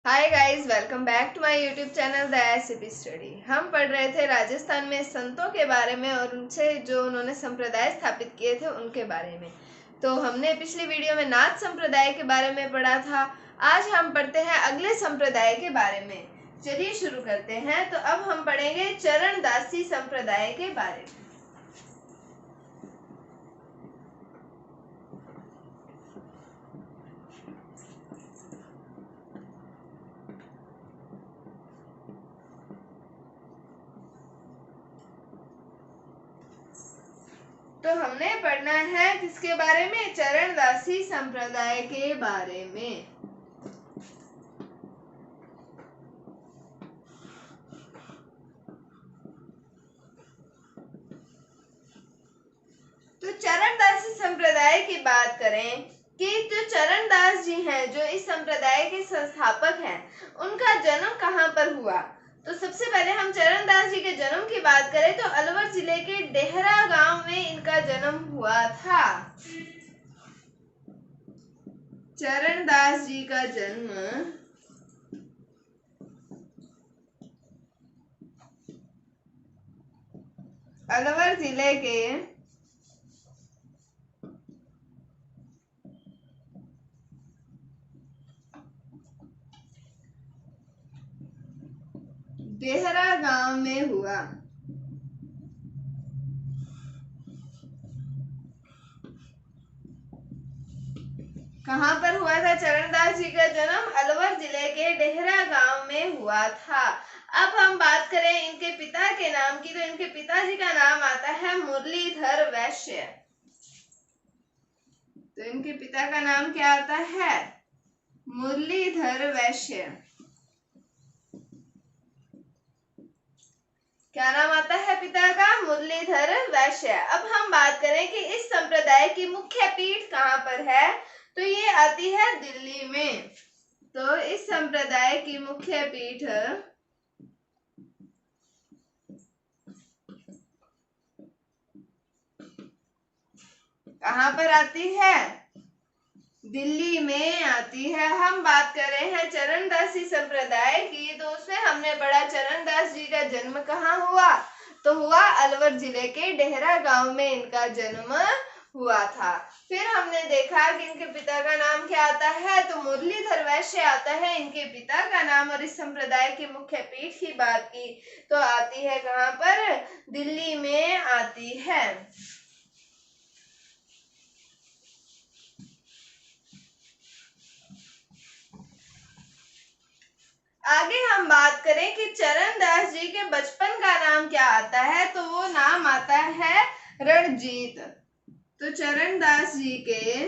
Hi guys, welcome back to my YouTube channel the SCP study. हम पढ़ रहे थे राजस्थान में संतों के बारे में और उनसे जो उन्होंने संप्रदाय स्थापित किए थे उनके बारे में। तो हमने पिछली वीडियो में नाथ संप्रदाय के बारे में पढ़ा था। आज हम पढ़ते हैं अगले संप्रदाय के बारे में। चलिए शुरू करते हैं। तो अब हम पढ़ेंगे चरणदासी संप्रदाय के बारे में। तो हमने पढ़ना है किसके बारे में? चरणदासी संप्रदाय के बारे में। तो चरणदासी संप्रदाय की बात करें कि जो चरणदास जी हैं, जो इस संप्रदाय के संस्थापक हैं, उनका जन्म कहाँ पर हुआ? तो सबसे पहले हम चरणदास जी के जन्म की बात करें तो अलवर जिले के डेहरा गांव में इनका जन्म हुआ था। चरणदास जी का जन्म अलवर जिले के डेहरा गांव में हुआ। कहाँ पर हुआ था चरणदास जी का जन्म? अलवर जिले के डेहरा गांव में हुआ था। अब हम बात करें इनके पिता के नाम की, तो इनके पिताजी का नाम आता है मुरलीधर वैश्य। तो इनके पिता का नाम क्या आता है? मुरलीधर वैश्य। क्या नाम आता है पिता का? मुरलीधर वैश्य। अब हम बात करें कि इस संप्रदाय की मुख्य पीठ कहाँ पर है, तो ये आती है दिल्ली में। तो इस संप्रदाय की मुख्य पीठ कहाँ पर आती है? दिल्ली में आती है। हम बात कर रहे हैं चरणदासी संप्रदाय की, तो उसमें हमने पढ़ा चरणदास जी का जन्म कहाँ हुआ, तो हुआ अलवर जिले के डेहरा गांव में इनका जन्म हुआ था। फिर हमने देखा कि इनके पिता का नाम क्या आता है, तो मुरलीधर वैश्य आता है इनके पिता का नाम। और इस संप्रदाय की मुख्य पीठ की बात की तो आती है कहाँ पर? दिल्ली में आती है। आगे हम बात करें कि चरणदास जी के बचपन का नाम क्या आता है, तो वो नाम आता है रणजीत। तो चरणदास जी के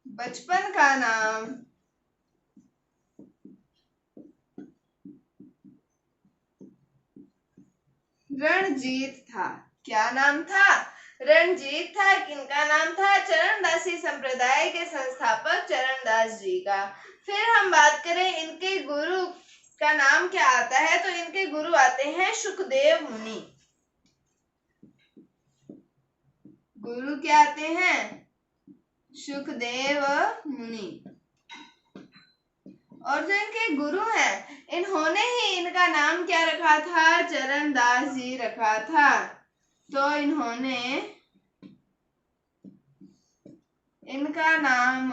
बचपन का नाम रणजीत था। क्या नाम था? रणजीत था। किनका नाम था? चरणदासी संप्रदाय के संस्थापक चरणदास जी का। फिर हम बात करें इनके गुरु का नाम क्या आता है, तो इनके गुरु आते हैं सुखदेव मुनि। गुरु क्या आते हैं? सुखदेव मुनि। और जो इनके गुरु हैं, इन्होंने ही इनका नाम क्या रखा था? चरणदास जी रखा था। तो इन्होंने इनका नाम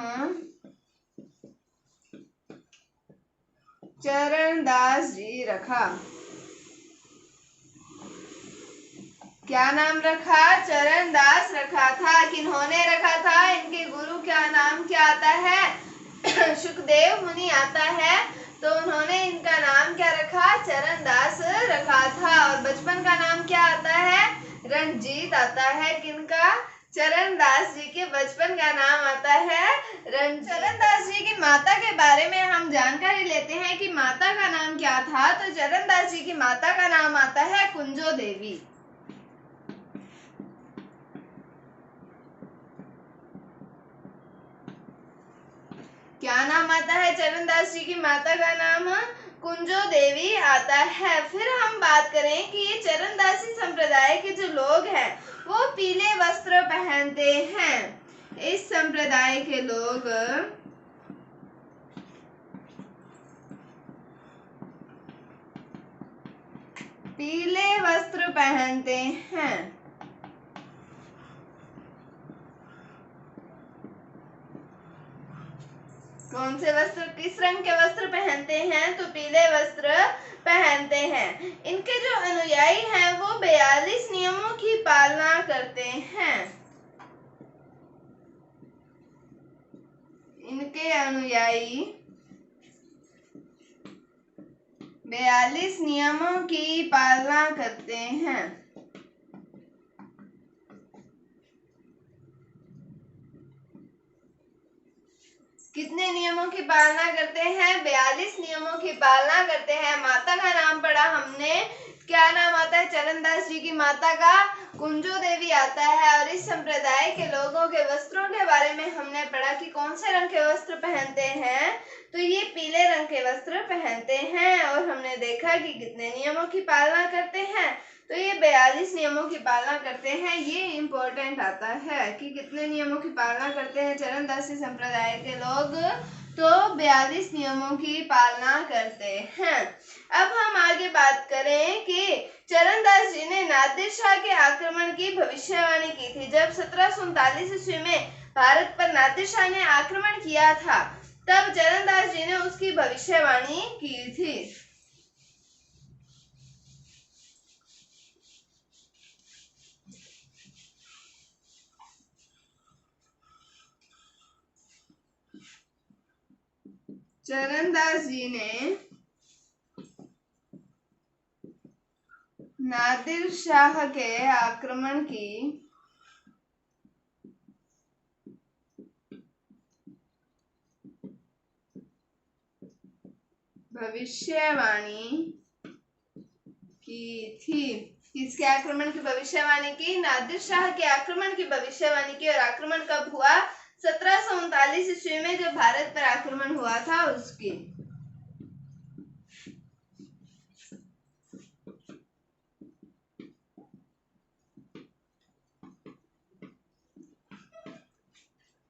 चरणदास जी रखा। क्या नाम रखा? चरणदास रखा था। किन्होंने रखा था? इनके गुरु का नाम क्या आता है? सुखदेव मुनि आता है। तो उन्होंने इनका नाम क्या रखा? चरणदास रखा था। और बचपन का नाम क्या आता है? रणजीत आता है। किनका? चरणदास जी के बचपन का नाम आता है चरणदास जी की माता के बारे में हम जानकारी लेते हैं कि माता का नाम क्या था। तो चरणदास जी की माता का नाम आता है कुंजो देवी। क्या नाम आता है चरणदास जी की माता का नाम? कुंजो देवी आता है। फिर हम बात करें कि ये चरणदासी संप्रदाय के जो लोग हैं वो पीले वस्त्र पहनते हैं। इस संप्रदाय के लोग पीले वस्त्र पहनते हैं। कौन से वस्त्र, किस रंग के वस्त्र पहनते हैं? तो पीले वस्त्र पहनते हैं। इनके जो अनुयायी हैं वो 42 नियमों की पालना करते हैं। इनके अनुयायी 42 नियमों की पालना करते हैं। कितने नियमों की पालना करते हैं? 42 नियमों की पालना करते हैं। माता का नाम पढ़ा हमने, क्या नाम आता है चरणदास जी की माता का? कुंजो देवी आता है। और इस संप्रदाय के लोगों के वस्त्रों के बारे में हमने पढ़ा कि कौन से रंग के वस्त्र पहनते हैं, तो ये पीले रंग के वस्त्र पहनते हैं। और हमने देखा कि कितने नियमों की पालना करते हैं, तो ये 42 नियमों की पालना करते हैं। ये इम्पोर्टेंट आता है कि कितने नियमों की पालना करते हैं चरणदासी संप्रदाय के लोग, तो 42 नियमों की पालना करते हैं। अब हम आगे बात करें कि चरणदास जी ने नादिर शाह के आक्रमण की भविष्यवाणी की थी। जब 1739 ईस्वी में भारत पर नादिर शाह ने आक्रमण किया था, तब चरणदास जी ने उसकी भविष्यवाणी की थी। चरणदास जी ने नादिर शाह के आक्रमण की भविष्यवाणी की थी। किसके आक्रमण की भविष्यवाणी की? नादिर शाह के आक्रमण की भविष्यवाणी की। और आक्रमण कब हुआ? 1739 ईस्वी में जब भारत पर आक्रमण हुआ था उसकी।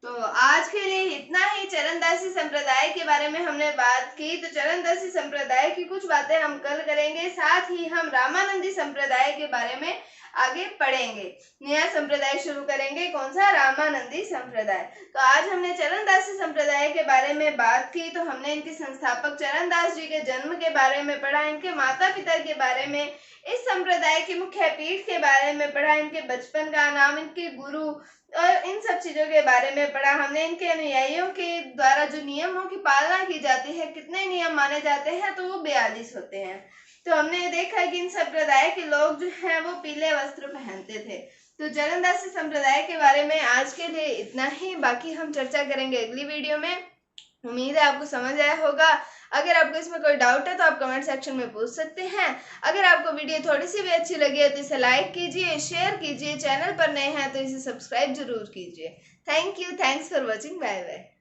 तो आज के लिए इतना ही। चरणदासी संप्रदाय के बारे में हमने बात की, तो चरणदासी संप्रदाय की कुछ बातें हम कल करेंगे। साथ ही हम रामानंदी संप्रदाय के बारे में आगे पढ़ेंगे। नया संप्रदाय शुरू करेंगे, कौन सा? रामानंदी संप्रदाय। तो आज हमने चरणदासी संप्रदाय के बारे में बात की। तो हमने इनके संस्थापक चरणदास जी के जन्म के बारे में पढ़ा, इनके माता पिता के बारे में, इस संप्रदाय की मुख्य पीठ के बारे में पढ़ा, इनके बचपन का नाम, इनके गुरु और इन सब चीजों के बारे में पढ़ा हमने। इनके अनुयायियों के द्वारा जो नियमों की पालना की जाती है, कितने नियम माने जाते हैं? तो वो 42 होते हैं। तो हमने देखा कि इन संप्रदाय के लोग जो हैं वो पीले वस्त्र पहनते थे। तो चरणदासी संप्रदाय के बारे में आज के लिए इतना ही। बाकी हम चर्चा करेंगे अगली वीडियो में। उम्मीद है आपको समझ आया होगा। अगर आपको इसमें कोई डाउट है तो आप कमेंट सेक्शन में पूछ सकते हैं। अगर आपको वीडियो थोड़ी सी भी अच्छी लगी है तो इसे लाइक कीजिए, शेयर कीजिए। चैनल पर नए हैं तो इसे सब्सक्राइब जरूर कीजिए। Thank you, thanks for watching, bye bye.